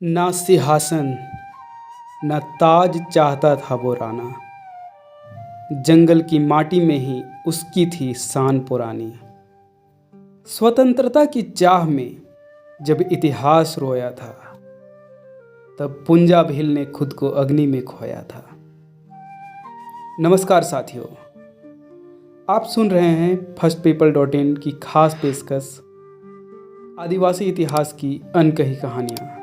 ना सिंहासन न ताज चाहता था वो राना। जंगल की माटी में ही उसकी थी शान पुरानी। स्वतंत्रता की चाह में जब इतिहास रोया था, तब पुंजा भील ने खुद को अग्नि में खोया था। नमस्कार साथियों, आप सुन रहे हैं फर्स्टपीपल.in की खास पेशकश आदिवासी इतिहास की अनकही कहानियाँ।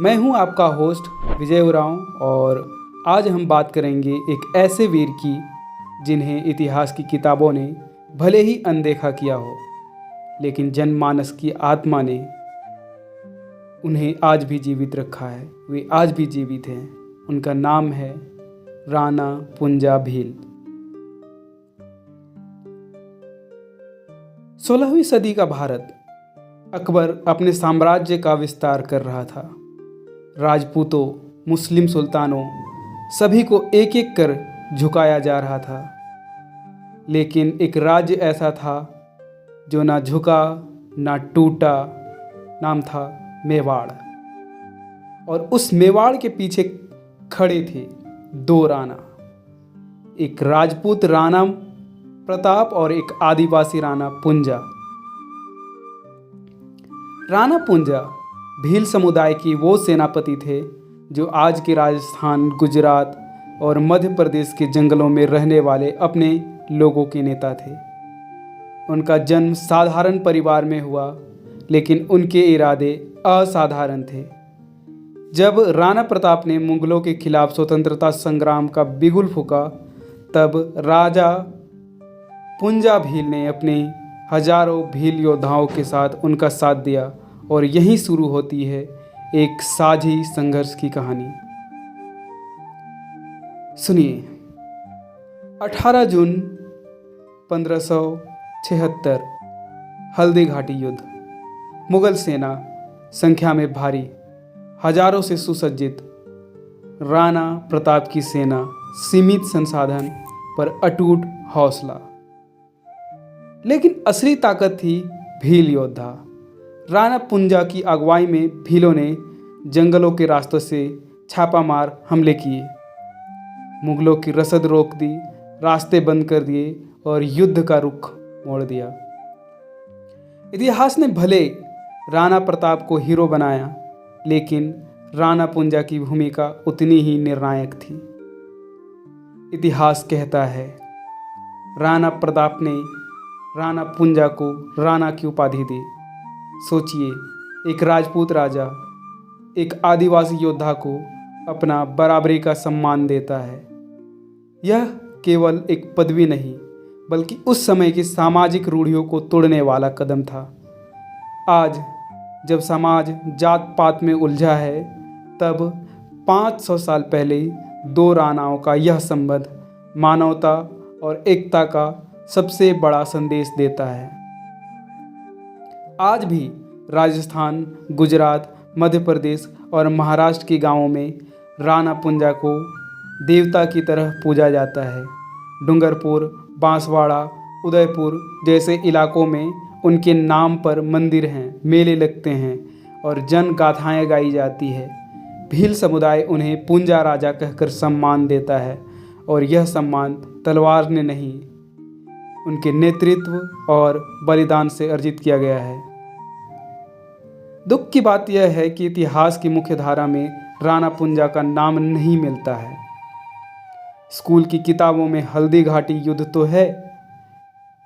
मैं हूं आपका होस्ट विजय उरांव और आज हम बात करेंगे एक ऐसे वीर की जिन्हें इतिहास की किताबों ने भले ही अनदेखा किया हो, लेकिन जनमानस की आत्मा ने उन्हें आज भी जीवित रखा है। वे आज भी जीवित हैं। उनका नाम है राणा पुंजा भील। 16वीं सदी का भारत। अकबर अपने साम्राज्य का विस्तार कर रहा था। राजपूतों, मुस्लिम सुल्तानों सभी को एक एक कर झुकाया जा रहा था, लेकिन एक राज्य ऐसा था जो ना झुका ना टूटा। नाम था मेवाड़। और उस मेवाड़ के पीछे खड़े थे दो राणा, एक राजपूत राणा प्रताप और एक आदिवासी राणा पुंजा। राणा पुंजा भील समुदाय की वो सेनापति थे जो आज के राजस्थान, गुजरात और मध्य प्रदेश के जंगलों में रहने वाले अपने लोगों के नेता थे। उनका जन्म साधारण परिवार में हुआ, लेकिन उनके इरादे असाधारण थे। जब राणा प्रताप ने मुगलों के खिलाफ स्वतंत्रता संग्राम का बिगुल फूंका, तब राजा पुंजा भील ने अपने हजारों भील योद्धाओं के साथ उनका साथ दिया और यहीं शुरू होती है एक साझी संघर्ष की कहानी। सुनिए। 18 जून 1576 हल्दी घाटी युद्ध। मुगल सेना संख्या में भारी, हजारों से सुसज्जित। राणा प्रताप की सेना सीमित संसाधन पर अटूट हौसला। लेकिन असली ताकत थी भील योद्धा। राणा पुंजा की अगुवाई में भीलों ने जंगलों के रास्तों से छापामार हमले किए, मुगलों की रसद रोक दी, रास्ते बंद कर दिए और युद्ध का रुख मोड़ दिया। इतिहास ने भले राणा प्रताप को हीरो बनाया, लेकिन राणा पुंजा की भूमिका उतनी ही निर्णायक थी। इतिहास कहता है राणा प्रताप ने राणा पुंजा को राणा की उपाधि दी। सोचिए, एक राजपूत राजा एक आदिवासी योद्धा को अपना बराबरी का सम्मान देता है। यह केवल एक पदवी नहीं, बल्कि उस समय की सामाजिक रूढ़ियों को तोड़ने वाला कदम था। आज जब समाज जात पात में उलझा है, तब 500 साल पहले दो राणाओं का यह संबंध मानवता और एकता का सबसे बड़ा संदेश देता है। आज भी राजस्थान, गुजरात, मध्य प्रदेश और महाराष्ट्र के गांवों में राणा पुंजा को देवता की तरह पूजा जाता है। डूंगरपुर, बांसवाड़ा, उदयपुर जैसे इलाकों में उनके नाम पर मंदिर हैं, मेले लगते हैं और जन गाथाएँ गाई जाती है। भील समुदाय उन्हें पुंजा राजा कहकर सम्मान देता है, और यह सम्मान तलवार ने नहीं, उनके नेतृत्व और बलिदान से अर्जित किया गया है। दुख की बात यह है कि इतिहास की मुख्य धारा में राणा पुंजा का नाम नहीं मिलता है। स्कूल की किताबों में हल्दी घाटी युद्ध तो है,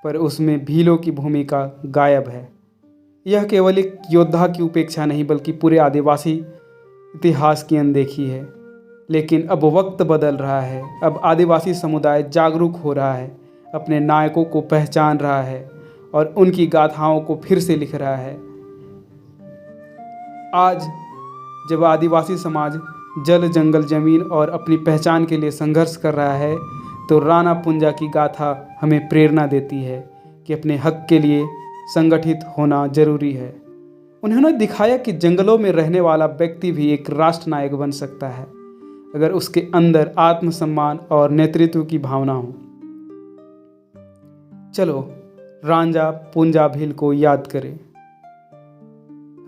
पर उसमें भीलों की भूमिका गायब है। यह केवल एक योद्धा की उपेक्षा नहीं, बल्कि पूरे आदिवासी इतिहास की अनदेखी है। लेकिन अब वक्त बदल रहा है। अब आदिवासी समुदाय जागरूक हो रहा है, अपने नायकों को पहचान रहा है और उनकी गाथाओं को फिर से लिख रहा है। आज जब आदिवासी समाज जल, जंगल, जमीन और अपनी पहचान के लिए संघर्ष कर रहा है, तो राणा पुंजा की गाथा हमें प्रेरणा देती है कि अपने हक के लिए संगठित होना जरूरी है। उन्होंने दिखाया कि जंगलों में रहने वाला व्यक्ति भी एक राष्ट्र नायक बन सकता है, अगर उसके अंदर आत्मसम्मान और नेतृत्व की भावना हो। चलो राणा पुंजा भील को याद करें।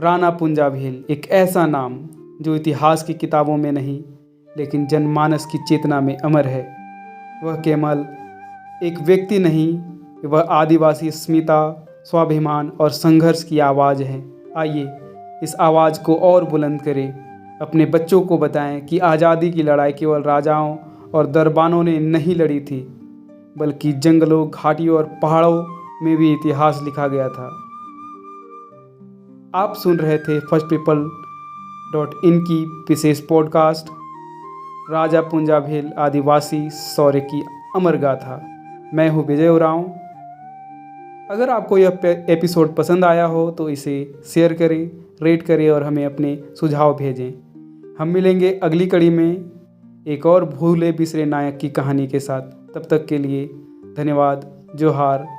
राणा पुंजा भील एक ऐसा नाम जो इतिहास की किताबों में नहीं लेकिन जनमानस की चेतना में अमर है। वह केवल एक व्यक्ति नहीं, वह आदिवासी अस्मिता, स्वाभिमान और संघर्ष की आवाज़ है। आइए इस आवाज़ को और बुलंद करें, अपने बच्चों को बताएं कि आज़ादी की लड़ाई केवल राजाओं और दरबानों ने नहीं लड़ी थी, बल्कि जंगलों, घाटियों और पहाड़ों में भी इतिहास लिखा गया था। आप सुन रहे थे firstpeople.in की विशेष पॉडकास्ट राजा पुंजा भील आदिवासी शौर्य की अमर गाथा। मैं हूँ विजय उरांव। अगर आपको यह एपिसोड पसंद आया हो तो इसे शेयर करें, रेट करें और हमें अपने सुझाव भेजें। हम मिलेंगे अगली कड़ी में एक और भूले बिसरे नायक की कहानी के साथ। तब तक के लिए धन्यवाद। जोहार।